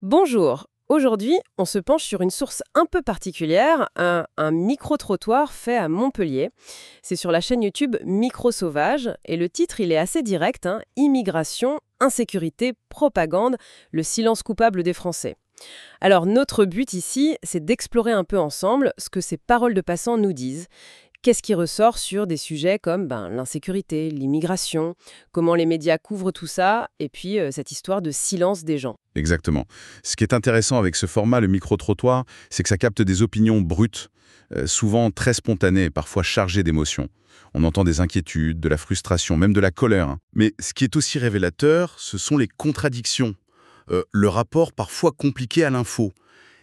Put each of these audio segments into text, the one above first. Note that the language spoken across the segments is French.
Bonjour. Aujourd'hui, on se penche sur une source un peu particulière, un micro-trottoir fait à Montpellier. C'est sur la chaîne YouTube Micro Sauvage et le titre, il est assez direct, Immigration, insécurité, propagande, le silence coupable des Français. Alors notre but ici, c'est d'explorer un peu ensemble ce que ces paroles de passants nous disent. Qu'est-ce qui ressort sur des sujets comme l'insécurité, l'immigration, comment les médias couvrent tout ça, et puis cette histoire de silence des gens. Exactement. Ce qui est intéressant avec ce format, le micro-trottoir, c'est que ça capte des opinions brutes, souvent très spontanées, parfois chargées d'émotions. On entend des inquiétudes, de la frustration, même de la colère, hein. Mais ce qui est aussi révélateur, ce sont les contradictions, le rapport parfois compliqué à l'info,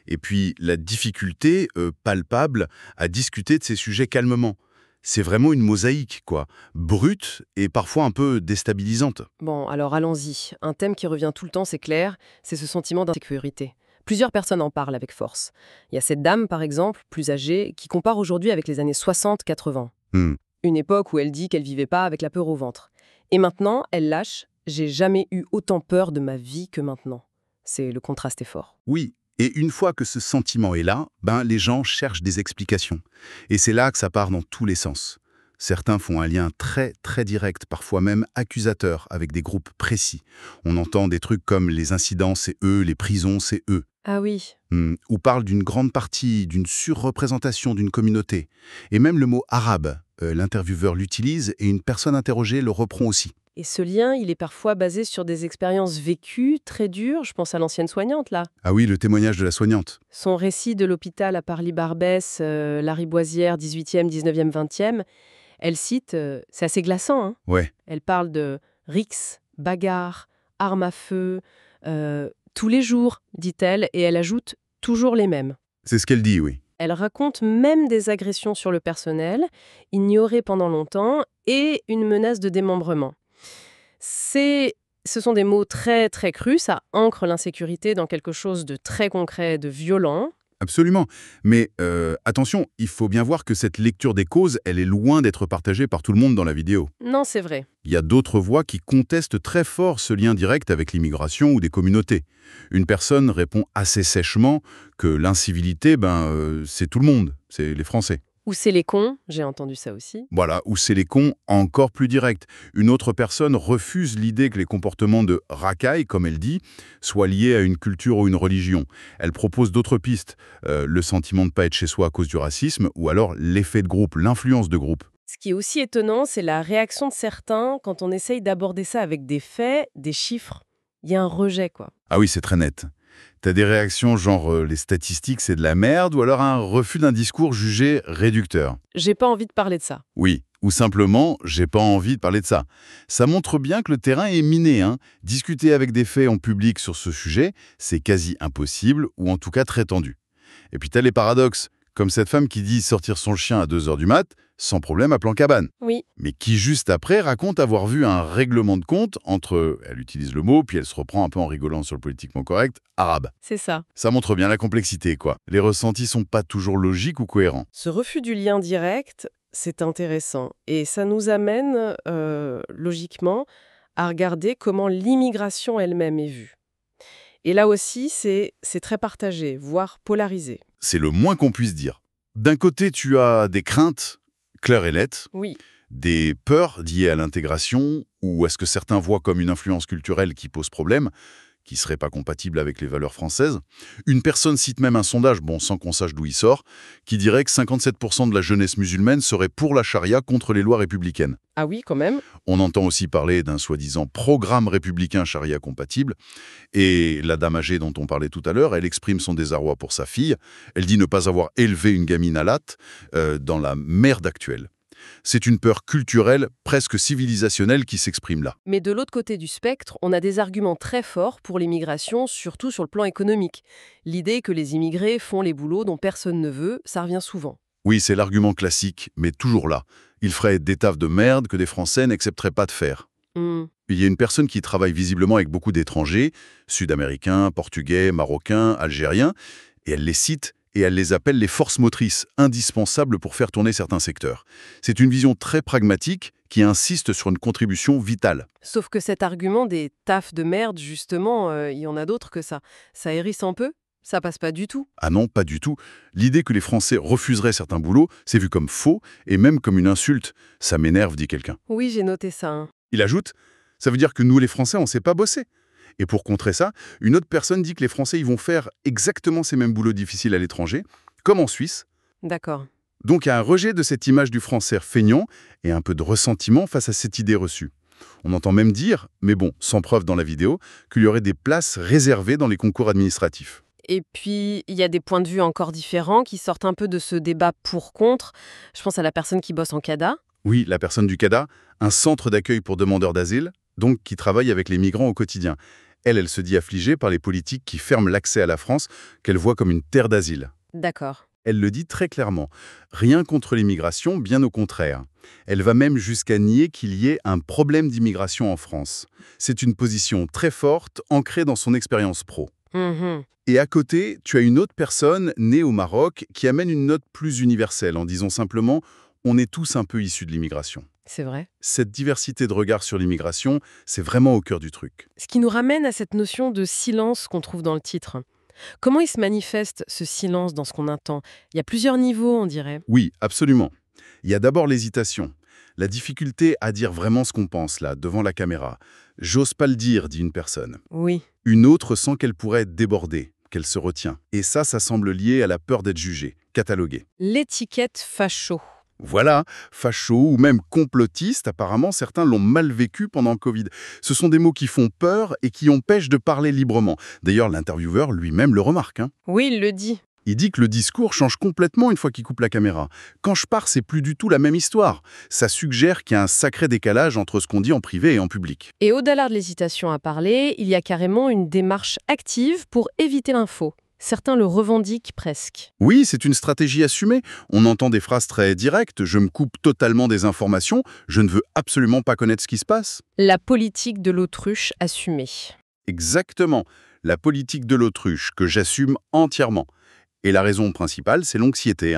et puis la difficulté palpable à discuter de ces sujets calmement. C'est vraiment une mosaïque, quoi, brute et parfois un peu déstabilisante. Bon, alors allons-y. Un thème qui revient tout le temps, c'est clair, c'est ce sentiment d'insécurité. Plusieurs personnes en parlent avec force. Il y a cette dame, par exemple, plus âgée, qui compare aujourd'hui avec les années 60-80. Hmm. Une époque où elle dit qu'elle vivait pas avec la peur au ventre. Et maintenant, elle lâche « J'ai jamais eu autant peur de ma vie que maintenant ». Le contraste est fort. Oui, et une fois que ce sentiment est là, les gens cherchent des explications. Et c'est là que ça part dans tous les sens. Certains font un lien très très direct, parfois même accusateur, avec des groupes précis. On entend des trucs comme les incidents, c'est eux, les prisons, c'est eux. Ah oui. Ou parle d'une grande partie, d'une surreprésentation d'une communauté. Et même le mot arabe, l'intervieweur l'utilise et une personne interrogée le reprend aussi. Et ce lien, il est parfois basé sur des expériences vécues, très dures. Je pense à l'ancienne soignante, là. Ah oui, le témoignage de la soignante. Son récit de l'hôpital à Parly-Barbès, Lariboisière, 18e, 19e, 20e, elle cite, c'est assez glaçant, hein. Ouais. Elle parle de rixes, bagarres, armes à feu, tous les jours, dit-elle, et elle ajoute toujours les mêmes. C'est ce qu'elle dit, oui. Elle raconte même des agressions sur le personnel, ignorées pendant longtemps, et une menace de démembrement. Ce sont des mots très très crus, ça ancre l'insécurité dans quelque chose de très concret, de violent. Absolument. Mais attention, il faut bien voir que cette lecture des causes, elle est loin d'être partagée par tout le monde dans la vidéo. Non, c'est vrai. Il y a d'autres voix qui contestent très fort ce lien direct avec l'immigration ou des communautés. Une personne répond assez sèchement que l'incivilité, c'est tout le monde, c'est les Français. Ou c'est les cons, j'ai entendu ça aussi. Voilà, ou c'est les cons encore plus direct. Une autre personne refuse l'idée que les comportements de racaille, comme elle dit, soient liés à une culture ou une religion. Elle propose d'autres pistes, le sentiment de ne pas être chez soi à cause du racisme, ou alors l'effet de groupe, l'influence de groupe. Ce qui est aussi étonnant, c'est la réaction de certains quand on essaye d'aborder ça avec des faits, des chiffres. Il y a un rejet, quoi. Ah oui, c'est très net. T'as des réactions genre les statistiques c'est de la merde, ou alors un refus d'un discours jugé réducteur. J'ai pas envie de parler de ça. Oui, ou simplement, j'ai pas envie de parler de ça. Ça montre bien que le terrain est miné, hein. Discuter avec des faits en public sur ce sujet, c'est quasi impossible, ou en tout cas très tendu. Et puis t'as les paradoxes, comme cette femme qui dit sortir son chien à 2 heures du mat, sans problème à Plan-Cabane. Oui. Mais qui juste après raconte avoir vu un règlement de compte entre, elle utilise le mot, puis elle se reprend un peu en rigolant sur le politiquement correct, arabe. C'est ça. Ça montre bien la complexité, quoi. Les ressentis sont pas toujours logiques ou cohérents. Ce refus du lien direct, c'est intéressant. Et ça nous amène, logiquement, à regarder comment l'immigration elle-même est vue. Et là aussi, c'est très partagé, voire polarisé. C'est le moins qu'on puisse dire. D'un côté, tu as des craintes, claires et nettes, Oui. des peurs liées à l'intégration, ou à ce que certains voient comme une influence culturelle qui pose problème, qui serait pas compatible avec les valeurs françaises. Une personne cite même un sondage, sans qu'on sache d'où il sort, qui dirait que 57% de la jeunesse musulmane serait pour la charia contre les lois républicaines. Ah oui, quand même. On entend aussi parler d'un soi-disant programme républicain charia compatible. Et la dame âgée dont on parlait tout à l'heure, elle exprime son désarroi pour sa fille. Elle dit ne pas avoir élevé une gamine à latte dans la merde actuelle. C'est une peur culturelle, presque civilisationnelle, qui s'exprime là. Mais de l'autre côté du spectre, on a des arguments très forts pour l'immigration, surtout sur le plan économique. L'idée que les immigrés font les boulots dont personne ne veut, ça revient souvent. Oui, c'est l'argument classique, mais toujours là. Ils feraient des taffes de merde que des Français n'accepteraient pas de faire. Hmm. Il y a une personne qui travaille visiblement avec beaucoup d'étrangers, sud-américains, portugais, marocains, algériens, et elle les cite et elle les appelle les forces motrices, indispensables pour faire tourner certains secteurs. C'est une vision très pragmatique qui insistent sur une contribution vitale. Sauf que cet argument des tafs de merde, justement, il y en a d'autres que ça. Ça hérisse un peu? Ça passe pas du tout. Ah non, pas du tout. L'idée que les Français refuseraient certains boulots, c'est vu comme faux et même comme une insulte. Ça m'énerve, dit quelqu'un. Oui, j'ai noté ça, hein. Il ajoute, ça veut dire que nous les Français, on sait pas bosser. Et pour contrer ça, une autre personne dit que les Français ils vont faire exactement ces mêmes boulots difficiles à l'étranger, comme en Suisse. D'accord. Donc il y a un rejet de cette image du Français feignant et un peu de ressentiment face à cette idée reçue. On entend même dire, mais bon, sans preuve dans la vidéo, qu'il y aurait des places réservées dans les concours administratifs. Et puis, il y a des points de vue encore différents qui sortent un peu de ce débat pour-contre. Je pense à la personne qui bosse en CADA. Oui, la personne du CADA, un centre d'accueil pour demandeurs d'asile, donc qui travaille avec les migrants au quotidien. Elle se dit affligée par les politiques qui ferment l'accès à la France, qu'elle voit comme une terre d'asile. D'accord. Elle le dit très clairement. Rien contre l'immigration, bien au contraire. Elle va même jusqu'à nier qu'il y ait un problème d'immigration en France. C'est une position très forte, ancrée dans son expérience pro. Mhm. Et à côté, tu as une autre personne, née au Maroc, qui amène une note plus universelle en disant simplement « on est tous un peu issus de l'immigration ». C'est vrai. Cette diversité de regard sur l'immigration, c'est vraiment au cœur du truc. Ce qui nous ramène à cette notion de silence qu'on trouve dans le titre. Comment il se manifeste, ce silence, dans ce qu'on entend? Il y a plusieurs niveaux, on dirait. Oui, absolument. Il y a d'abord l'hésitation. La difficulté à dire vraiment ce qu'on pense, là, devant la caméra. « J'ose pas le dire », dit une personne. Oui. Une autre sent qu'elle pourrait être débordée, qu'elle se retient. Et ça semble lié à la peur d'être jugée, cataloguée. L'étiquette facho. Voilà, facho ou même complotiste, apparemment certains l'ont mal vécu pendant le Covid. Ce sont des mots qui font peur et qui empêchent de parler librement. D'ailleurs, l'intervieweur lui-même le remarque. Oui, il le dit. Il dit que le discours change complètement une fois qu'il coupe la caméra. Quand je pars, c'est plus du tout la même histoire. Ça suggère qu'il y a un sacré décalage entre ce qu'on dit en privé et en public. Et au-delà de l'hésitation à parler, il y a carrément une démarche active pour éviter l'info. Certains le revendiquent presque. Oui, c'est une stratégie assumée. On entend des phrases très directes. Je me coupe totalement des informations. Je ne veux absolument pas connaître ce qui se passe. La politique de l'autruche assumée. Exactement. La politique de l'autruche que j'assume entièrement. Et la raison principale, c'est l'anxiété.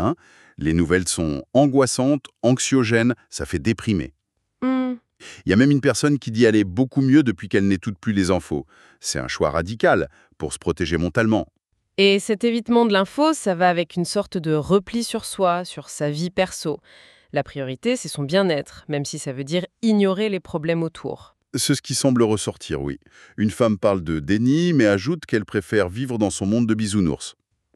Les nouvelles sont angoissantes, anxiogènes, ça fait déprimer. Il y a même une personne qui dit aller beaucoup mieux depuis qu'elle n'écoute plus les infos. C'est un choix radical pour se protéger mentalement. Et cet évitement de l'info, ça va avec une sorte de repli sur soi, sur sa vie perso. La priorité, c'est son bien-être, même si ça veut dire ignorer les problèmes autour. C'est ce qui semble ressortir, oui. Une femme parle de déni, mais ajoute qu'elle préfère vivre dans son monde de bisounours.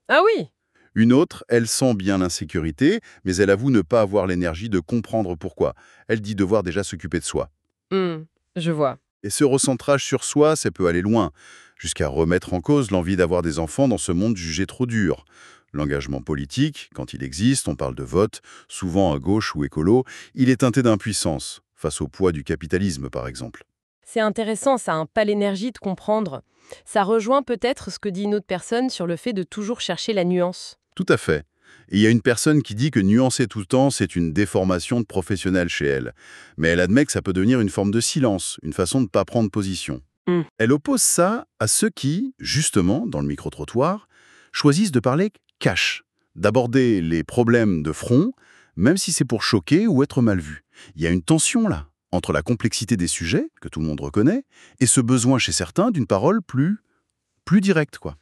Ah oui! Une autre, elle sent bien l'insécurité, mais elle avoue ne pas avoir l'énergie de comprendre pourquoi. Elle dit devoir déjà s'occuper de soi. Je vois. Et ce recentrage sur soi, ça peut aller loin, jusqu'à remettre en cause l'envie d'avoir des enfants dans ce monde jugé trop dur. L'engagement politique, quand il existe, on parle de vote, souvent à gauche ou écolo, il est teinté d'impuissance, face au poids du capitalisme par exemple. C'est intéressant, ça n'a pas l'énergie de comprendre. Ça rejoint peut-être ce que dit une autre personne sur le fait de toujours chercher la nuance. Tout à fait. Et il y a une personne qui dit que nuancer tout le temps, c'est une déformation de professionnel chez elle. Mais elle admet que ça peut devenir une forme de silence, une façon de ne pas prendre position. Elle oppose ça à ceux qui, justement, dans le micro-trottoir, choisissent de parler cash, d'aborder les problèmes de front, même si c'est pour choquer ou être mal vu. Il y a une tension là, entre la complexité des sujets, que tout le monde reconnaît, et ce besoin chez certains d'une parole plus directe, quoi.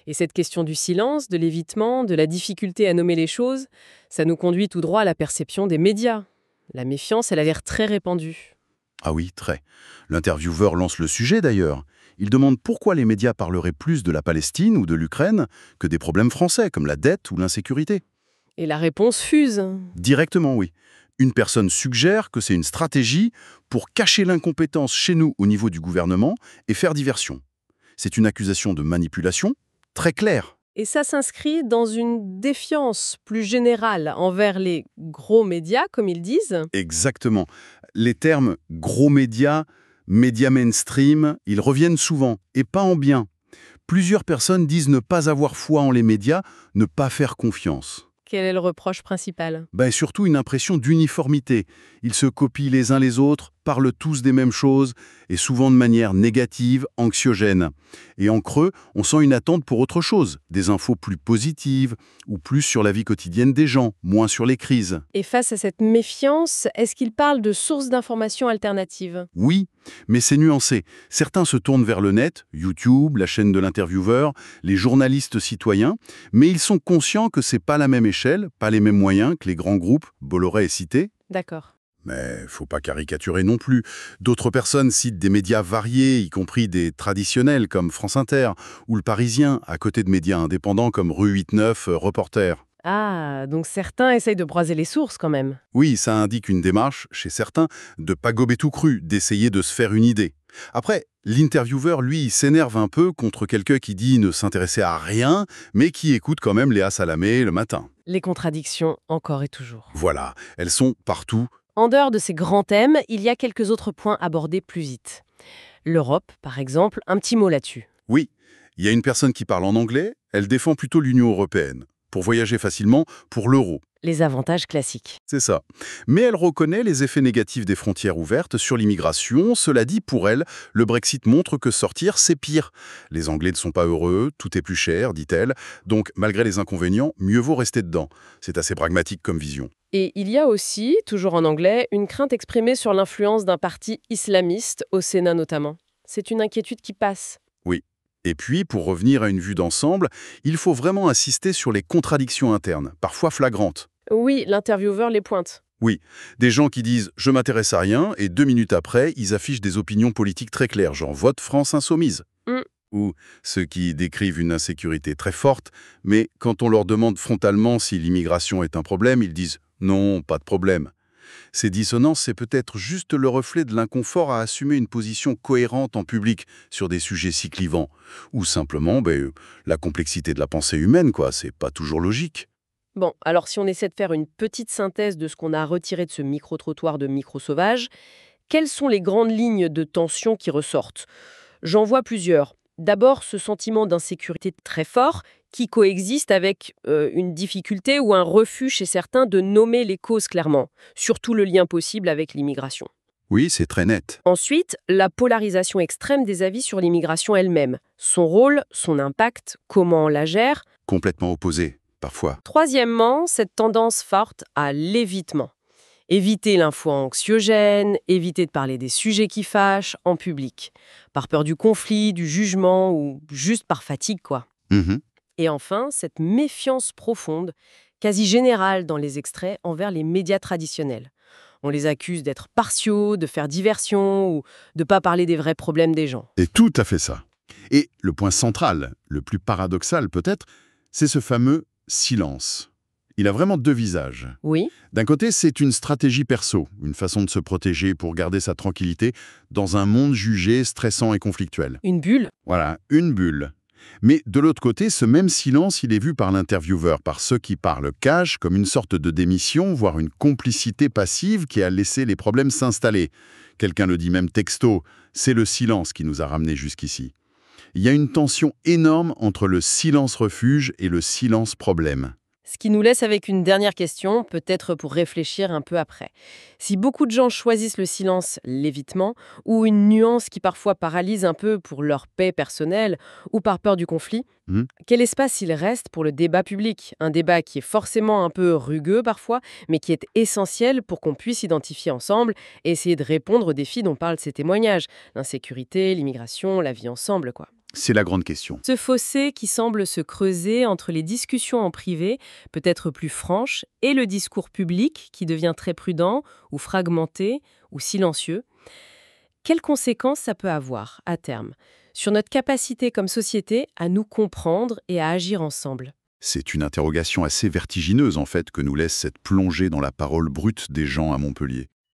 Et cette question du silence, de l'évitement, de la difficulté à nommer les choses, ça nous conduit tout droit à la perception des médias. La méfiance, elle a l'air très répandue. Ah oui, très. L'intervieweur lance le sujet d'ailleurs. Il demande pourquoi les médias parleraient plus de la Palestine ou de l'Ukraine que des problèmes français, comme la dette ou l'insécurité. Et la réponse fuse. Directement, oui. Une personne suggère que c'est une stratégie pour cacher l'incompétence chez nous au niveau du gouvernement et faire diversion. C'est une accusation de manipulation très claire. Et ça s'inscrit dans une défiance plus générale envers les gros médias, comme ils disent. Exactement. Les termes « gros médias »,« médias mainstream », ils reviennent souvent, et pas en bien. Plusieurs personnes disent ne pas avoir foi en les médias, ne pas faire confiance. Quel est le reproche principal? Surtout une impression d'uniformité. Ils se copient les uns les autres, parlent tous des mêmes choses, et souvent de manière négative, anxiogène. Et en creux, on sent une attente pour autre chose, des infos plus positives, ou plus sur la vie quotidienne des gens, moins sur les crises. Et face à cette méfiance, est-ce qu'il parle de sources d'informations alternatives? Oui, mais c'est nuancé. Certains se tournent vers le net, YouTube, la chaîne de l'intervieweur, les journalistes citoyens, mais ils sont conscients que c'est pas la même échelle, pas les mêmes moyens que les grands groupes, Bolloré et Cité. D'accord. Mais faut pas caricaturer non plus. D'autres personnes citent des médias variés, y compris des traditionnels comme France Inter ou Le Parisien, à côté de médias indépendants comme Rue 89, Reporter. Ah, donc certains essayent de croiser les sources quand même. Oui, ça indique une démarche, chez certains, de pas gober tout cru, d'essayer de se faire une idée. Après, l'intervieweur, lui, il s'énerve un peu contre quelqu'un qui dit ne s'intéresser à rien, mais qui écoute quand même Léa Salamé le matin. Les contradictions, encore et toujours. Voilà, elles sont partout. En dehors de ces grands thèmes, il y a quelques autres points abordés plus vite. L'Europe, par exemple, un petit mot là-dessus. Oui, il y a une personne qui parle en anglais, elle défend plutôt l'Union européenne. Pour voyager facilement, pour l'euro. Les avantages classiques. C'est ça. Mais elle reconnaît les effets négatifs des frontières ouvertes sur l'immigration. Cela dit, pour elle, le Brexit montre que sortir, c'est pire. Les Anglais ne sont pas heureux, tout est plus cher, dit-elle. Donc, malgré les inconvénients, mieux vaut rester dedans. C'est assez pragmatique comme vision. Et il y a aussi, toujours en anglais, une crainte exprimée sur l'influence d'un parti islamiste, au Sénat notamment. C'est une inquiétude qui passe. Oui. Et puis, pour revenir à une vue d'ensemble, il faut vraiment insister sur les contradictions internes, parfois flagrantes. Oui, l'intervieweur les pointe. Oui, des gens qui disent « je m'intéresse à rien » et 2 minutes après, ils affichent des opinions politiques très claires, genre « vote France insoumise ». Ou ceux qui décrivent une insécurité très forte, mais quand on leur demande frontalement si l'immigration est un problème, ils disent « non, pas de problème ». Ces dissonances, c'est peut-être juste le reflet de l'inconfort à assumer une position cohérente en public sur des sujets si clivants. Ou simplement, la complexité de la pensée humaine, quoi, c'est pas toujours logique. Bon, alors si on essaie de faire une petite synthèse de ce qu'on a retiré de ce micro-trottoir de micro-sauvage, quelles sont les grandes lignes de tension qui ressortent? J'en vois plusieurs. D'abord, ce sentiment d'insécurité très fort qui coexiste avec une difficulté ou un refus chez certains de nommer les causes clairement, surtout le lien possible avec l'immigration. Oui, c'est très net. Ensuite, la polarisation extrême des avis sur l'immigration elle-même, son rôle, son impact, comment on la gère. Complètement opposé, parfois. Troisièmement, cette tendance forte à l'évitement. Éviter l'info anxiogène, éviter de parler des sujets qui fâchent en public, par peur du conflit, du jugement ou juste par fatigue, quoi. Mhm. Et enfin, cette méfiance profonde, quasi générale dans les extraits, envers les médias traditionnels. On les accuse d'être partiaux, de faire diversion ou de ne pas parler des vrais problèmes des gens. C'est tout à fait ça. Et le point central, le plus paradoxal peut-être, c'est ce fameux silence. Il a vraiment 2 visages. Oui, D'un côté, c'est une stratégie perso, une façon de se protéger pour garder sa tranquillité dans un monde jugé stressant et conflictuel. une bulle. Voilà, une bulle. Mais de l'autre côté, ce même silence, il est vu par l'intervieweur, par ceux qui parlent cash, comme une sorte de démission, voire une complicité passive qui a laissé les problèmes s'installer. Quelqu'un le dit même texto, c'est le silence qui nous a ramenés jusqu'ici. Il y a une tension énorme entre le silence refuge et le silence problème. Ce qui nous laisse avec une dernière question, peut-être pour réfléchir un peu après. Si beaucoup de gens choisissent le silence, l'évitement, ou une nuance qui parfois paralyse un peu pour leur paix personnelle ou par peur du conflit, quel espace il reste pour le débat public? Un débat qui est forcément un peu rugueux parfois, mais qui est essentiel pour qu'on puisse identifier ensemble et essayer de répondre aux défis dont parlent ces témoignages. L'insécurité, l'immigration, la vie ensemble, quoi. C'est la grande question. Ce fossé qui semble se creuser entre les discussions en privé, peut-être plus franches, et le discours public qui devient très prudent, ou fragmenté, ou silencieux. Quelles conséquences ça peut avoir, à terme, sur notre capacité comme société à nous comprendre et à agir ensemble? C'est une interrogation assez vertigineuse, en fait, que nous laisse cette plongée dans la parole brute des gens à Montpellier.